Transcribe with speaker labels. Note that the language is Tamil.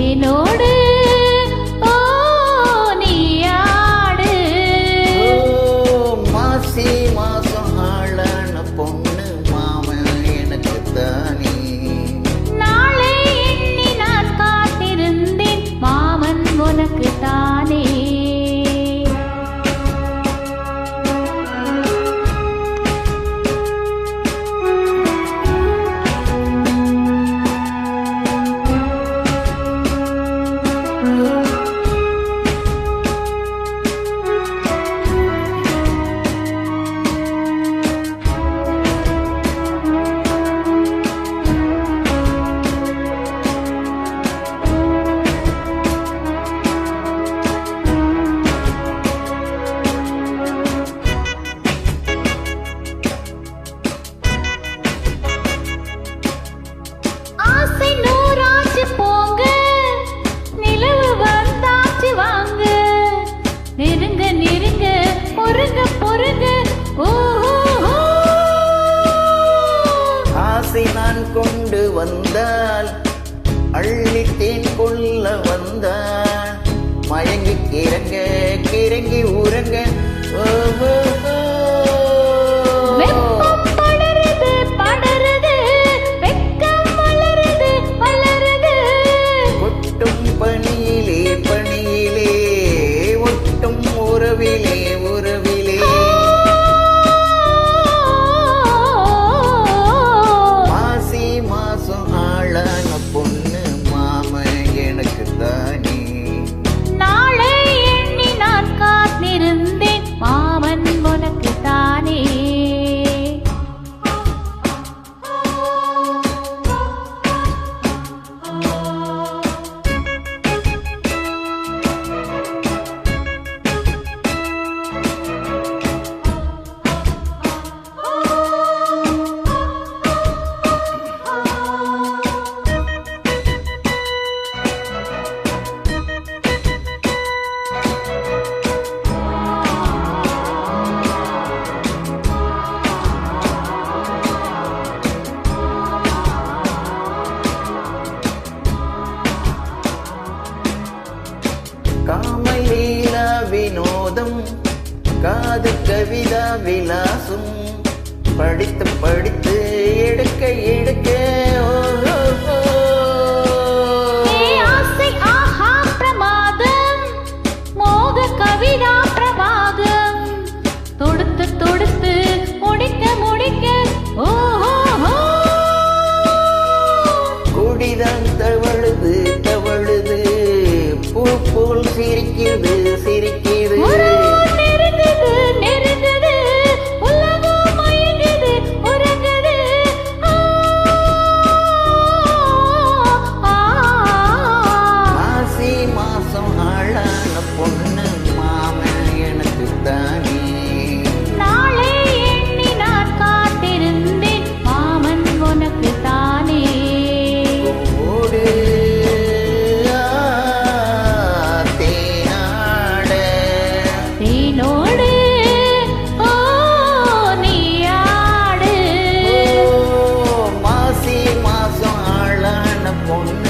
Speaker 1: தேனோடு ஓ நீயாடு.
Speaker 2: மாசி மாசம் ஆளான பொண்ணு மாமன் எனக்கு தானே.
Speaker 1: நாளை எண்ணி நான் காத்திருந்தேன் மாமன் உனக்கு தானே. ஆசை நூறாச்சு போங்க, நிலவு வந்தாச்சு வாங்க. நெருங்க நெருங்க பொறுங்க பொறுங்க ஓஹோ.
Speaker 2: ஆசை நான் கொண்டு வந்தால் அள்ளித்தேன் கொள்ள வந்தால் மயங்கி கிறங்க கிறங்கி உறங்க. ஓஹோ
Speaker 1: வெப்பம் படருது படருது, வெக்கம் வளருது வளருது.
Speaker 2: ஒட்டும் பணியிலே பணியிலே ஒட்டும் உறவிலே உறவிலே. மாசி மாசம் ஆளான பொண்ணு மாமன் எனக்கு தானே.
Speaker 1: நாளை எண்ணி நான் காத்திருந்தேன் மாமன் உனக்கு தானே.
Speaker 2: காமலீலா வினோதம் காது கவிதா விலாசம் படித்து படித்து எடுக்க எடுக்க. ஓஹோ
Speaker 1: ஆசை ஆஹா பிரமாதம், மோக கவிதா பிரபாகம். தொடுத்து தொடுத்து முடிக்க முடிக்க ஓஹோ.
Speaker 2: குடிதான் தவழுது தவழுது பூ போல் சிரிக்குது சிரிக்குது.
Speaker 1: உறவும் நெருங்குது நெருங்குது, உலகம் மயங்குது உறங்குது.
Speaker 2: மாசி மாசம் ஆளான பொண்ணு மாமன் எனக்கு தானே.
Speaker 1: நாளை எண்ணி நான் காத்திருந்தேன் மாமன் உனக்கு தானே.
Speaker 2: ஓடு தேனாட
Speaker 1: தேனோடு ஓ நீயாடு.
Speaker 2: மாசி மாசம் ஆளான பொண்ணு